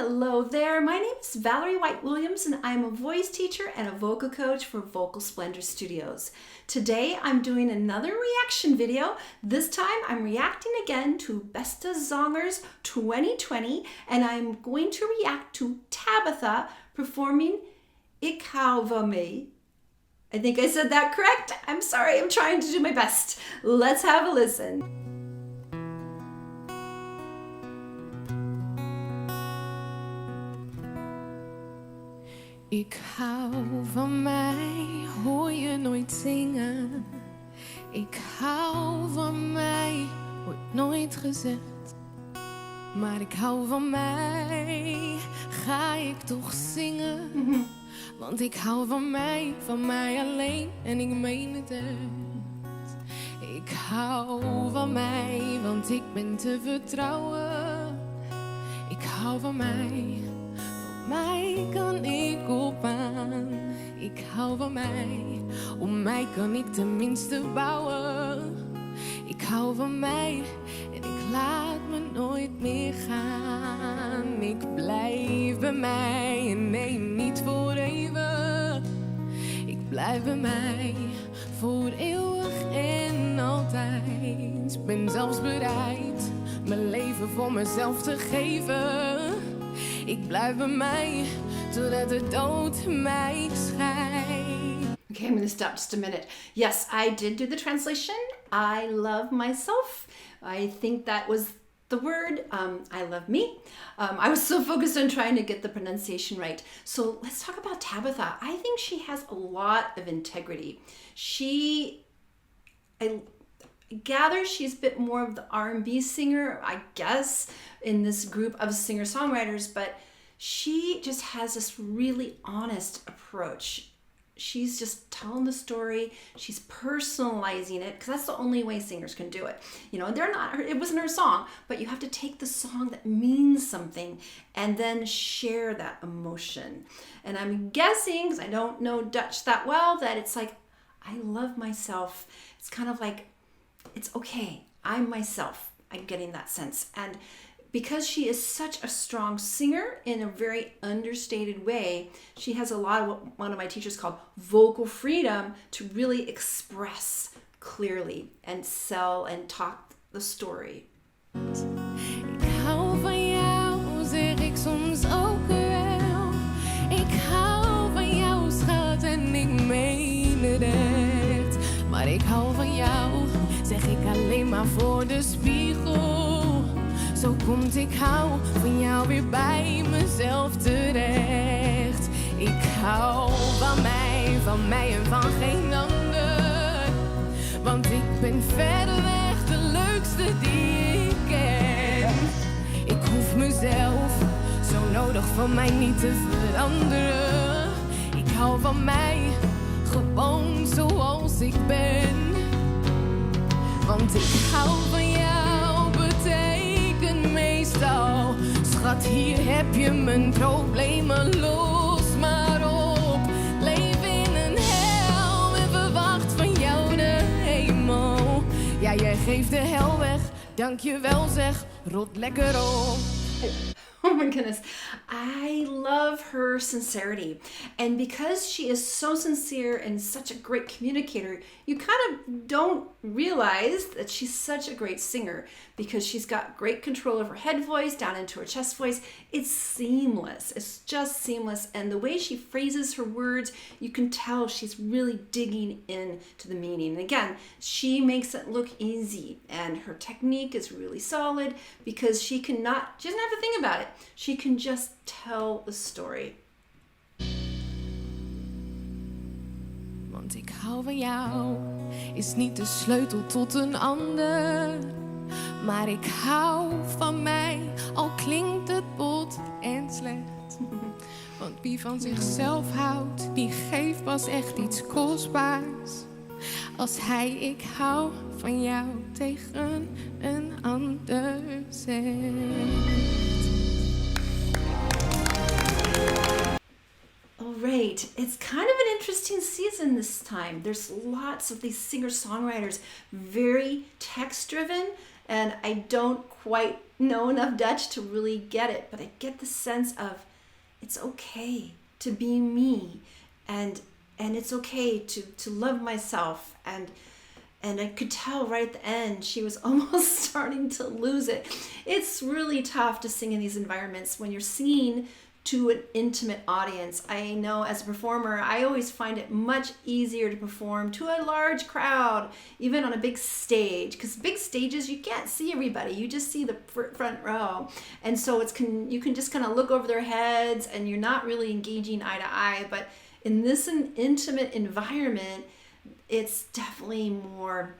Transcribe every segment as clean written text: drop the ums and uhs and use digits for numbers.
Hello there, my name is Valerie White Williams and I'm a voice teacher and a vocal coach for Vocal Splendor Studios. Today I'm doing another reaction video. This time I'm reacting again to Beste Zangers 2020 and I'm going to react to Tabitha performing hou van mij. I think I said that correct. I'm sorry, I'm trying to do my best. Let's have a listen. Ik hou van mij, hoor je nooit zingen. Ik hou van mij, wordt nooit gezegd. Maar ik hou van mij, ga ik toch zingen. Want ik hou van mij alleen en ik meen het echt. Ik hou van mij, want ik ben te vertrouwen. Ik hou van mij kan ik op aan. Ik hou van mij, op mij kan ik tenminste bouwen. Ik hou van mij en ik laat me nooit meer gaan. Ik blijf bij mij en nee, niet voor even. Ik blijf bij mij voor eeuwig en altijd. Ben zelfs bereid mijn leven voor mezelf te geven. Ik blijf bij mij, totdat de dood mij scheidt. Okay, I'm going to stop just a minute. Yes, I did do the translation. I love myself. I think that was the word. I love me. I was so focused on trying to get the pronunciation right. So let's talk about Tabitha. I think she has a lot of integrity. I gather she's a bit more of the R&B singer, I guess, in this group of singer-songwriters, but she just has this really honest approach. She's just telling the story, she's personalizing it, because that's the only way singers can do it. You know, it wasn't her song, but you have to take the song that means something and then share that emotion. And I'm guessing, because I don't know Dutch that well, that it's like, I love myself. It's kind of like, it's okay, I'm myself. I'm getting that sense. And because she is such a strong singer in a very understated way, she has a lot of what one of my teachers called vocal freedom to really express clearly and sell and talk the story. Ik hou van jou, zeg ik soms ook wel. Ik hou van jou, schat, en ik meen het echt. Maar ik hou van jou, zeg ik alleen maar voor de spiegel. Zo komt ik hou van jou weer bij mezelf terecht. Ik hou van mij en van geen ander. Want ik ben verreweg de leukste die ik ken. Ik hoef mezelf zo nodig van mij niet te veranderen. Ik hou van mij gewoon zoals ik ben. Want ik hou van jou betekent meestal, schat, hier heb je mijn problemen, los maar op. Leef in een hel en verwacht van jou de hemel. Ja, jij geeft de hel weg, dank je wel zeg, rot lekker op. Oh my goodness. I love her sincerity. And because she is so sincere and such a great communicator, you kind of don't realize that she's such a great singer because she's got great control of her head voice down into her chest voice. It's seamless. It's just seamless. And the way she phrases her words, you can tell she's really digging into the meaning. And again, she makes it look easy. And her technique is really solid because she doesn't have to think about it. She can just tell the story. Want ik hou van jou is niet de sleutel tot een ander. Maar ik hou van mij, al klinkt het bot en slecht. Want wie van zichzelf houdt, die geeft pas echt iets kostbaars. Als hij ik hou van jou tegen een ander zegt. All right, it's kind of an interesting season this time. There's lots of these singer-songwriters, very text-driven, and I don't quite know enough Dutch to really get it, but I get the sense of it's okay to be me, and it's okay to love myself, and I could tell right at the end she was almost starting to lose it. It's really tough to sing in these environments when you're singing to an intimate audience. I know as a performer, I always find it much easier to perform to a large crowd, even on a big stage, because big stages, you can't see everybody. You just see the front row. And so you can just kind of look over their heads and you're not really engaging eye to eye. But in this intimate environment, it's definitely more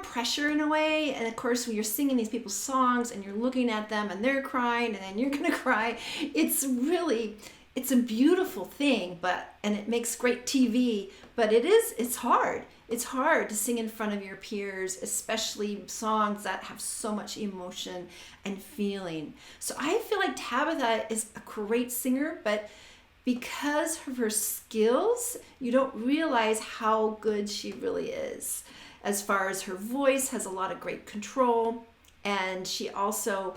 pressure in a way. And of course, when you're singing these people's songs and you're looking at them and they're crying and then you're gonna cry, it's a beautiful thing, and it makes great TV, but it's hard. It's hard to sing in front of your peers, especially songs that have so much emotion and feeling. So I feel like Tabitha is a great singer, but because of her skills, you don't realize how good she really is. As far as her voice has a lot of great control, and she also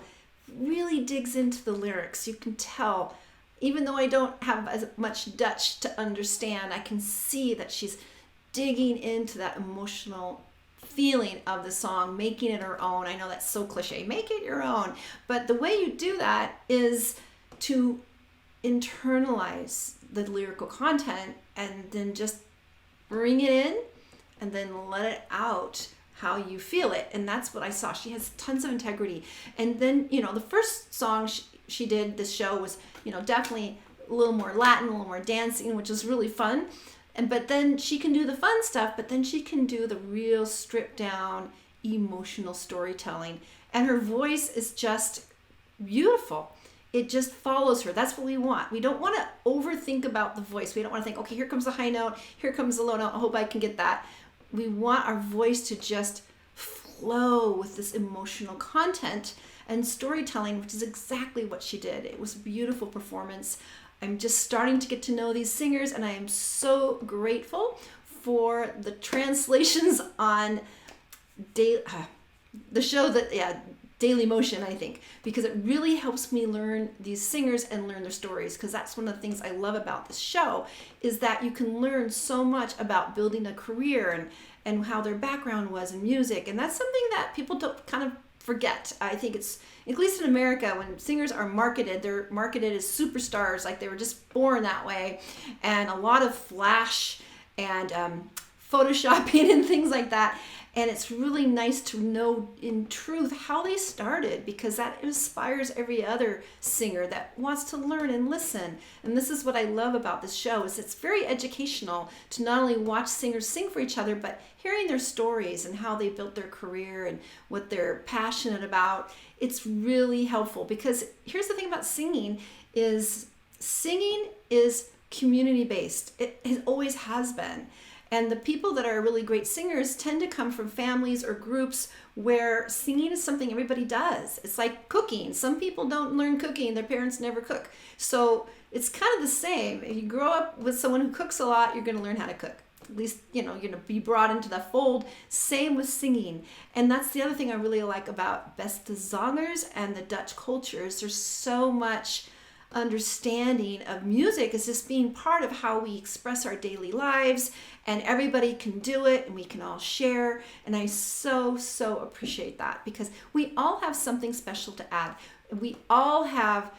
really digs into the lyrics. You can tell, even though I don't have as much Dutch to understand, I can see that she's digging into that emotional feeling of the song, making it her own. I know that's so cliche, make it your own. But the way you do that is to internalize the lyrical content and then just bring it in and then let it out how you feel it. And that's what I saw. She has tons of integrity. And then, the first song she did this show was, definitely a little more Latin, a little more dancing, which is really fun. But then she can do the fun stuff, but then she can do the real stripped down emotional storytelling. And her voice is just beautiful. It just follows her. That's what we want. We don't want to overthink about the voice. We don't want to think, okay, here comes the high note, here comes the low note, I hope I can get that. We want our voice to just flow with this emotional content and storytelling, which is exactly what she did. It was a beautiful performance. I'm just starting to get to know these singers, and I am so grateful for the translations on the show Daily Motion, I think, because it really helps me learn these singers and learn their stories, because that's one of the things I love about this show, is that you can learn so much about building a career and how their background was in music. And that's something that people don't kind of forget. I think it's, at least in America, when singers are marketed, they're marketed as superstars, like they were just born that way, and a lot of flash and photoshopping and things like that. And it's really nice to know in truth how they started, because that inspires every other singer that wants to learn and listen. And this is what I love about this show, is it's very educational to not only watch singers sing for each other, but hearing their stories and how they built their career and what they're passionate about. It's really helpful, because here's the thing about singing is community based. It always has been. And the people that are really great singers tend to come from families or groups where singing is something everybody does. It's like cooking. Some people don't learn cooking. Their parents never cook. So it's kind of the same. If you grow up with someone who cooks a lot, you're going to learn how to cook. At least, you're going to be brought into the fold. Same with singing. And that's the other thing I really like about Beste Zangers and the Dutch culture, is there's so much understanding of music as just being part of how we express our daily lives, and everybody can do it and we can all share. And I so appreciate that, because we all have something special to add. We all have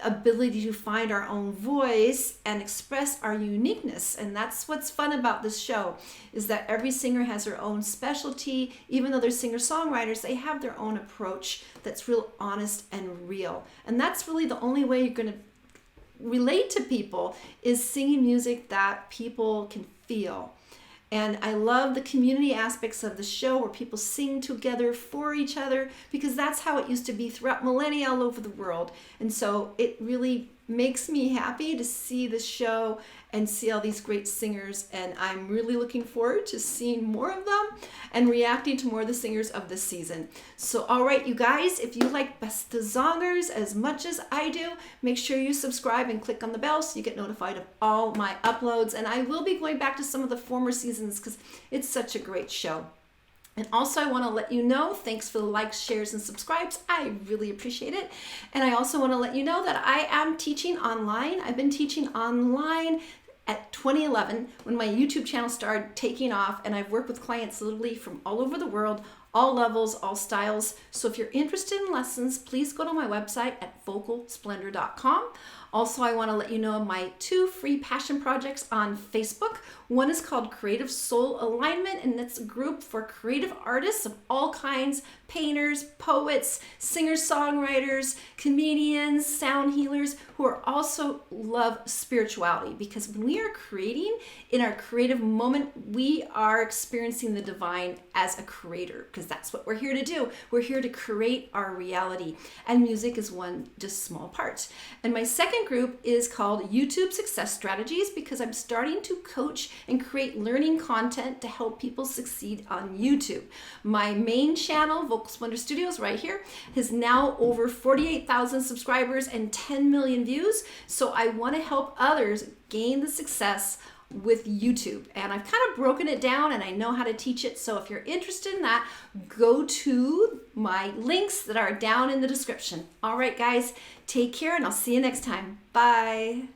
ability to find our own voice and express our uniqueness. And that's what's fun about this show, is that every singer has their own specialty. Even though they're singer-songwriters, they have their own approach that's real honest and real. And that's really the only way you're going to relate to people, is singing music that people can feel. And I love the community aspects of the show, where people sing together for each other, because that's how it used to be throughout millennia all over the world. And so it really makes me happy to see this show and see all these great singers. And I'm really looking forward to seeing more of them and reacting to more of the singers of this season. So, all right, you guys, if you like Beste Zangers as much as I do, make sure you subscribe and click on the bell so you get notified of all my uploads. And I will be going back to some of the former seasons, because it's such a great show. And also I want to let you know, thanks for the likes, shares, and subscribes. I really appreciate it. And I also want to let you know that I am teaching online. I've been teaching online at 2011 when my YouTube channel started taking off, and I've worked with clients literally from all over the world, all levels, all styles. So if you're interested in lessons, please go to my website at vocalsplendor.com. Also, I want to let you know of my 2 free passion projects on Facebook. One is called Creative Soul Alignment, and it's a group for creative artists of all kinds, painters, poets, singers-songwriters, comedians, sound healers, who are also love spirituality. Because when we are creating, in our creative moment, we are experiencing the divine as a creator, because that's what we're here to do. We're here to create our reality, and music is one just small part. And my second group is called YouTube Success Strategies, because I'm starting to coach and create learning content to help people succeed on YouTube. My main channel, Vocal Splendor Studios, right here, has now over 48,000 subscribers and 10 million views. So I want to help others gain the success with YouTube, and I've kind of broken it down and I know how to teach it. So if you're interested in that, go to my links that are down in the description. All right, guys, take care, and I'll see you next time. Bye.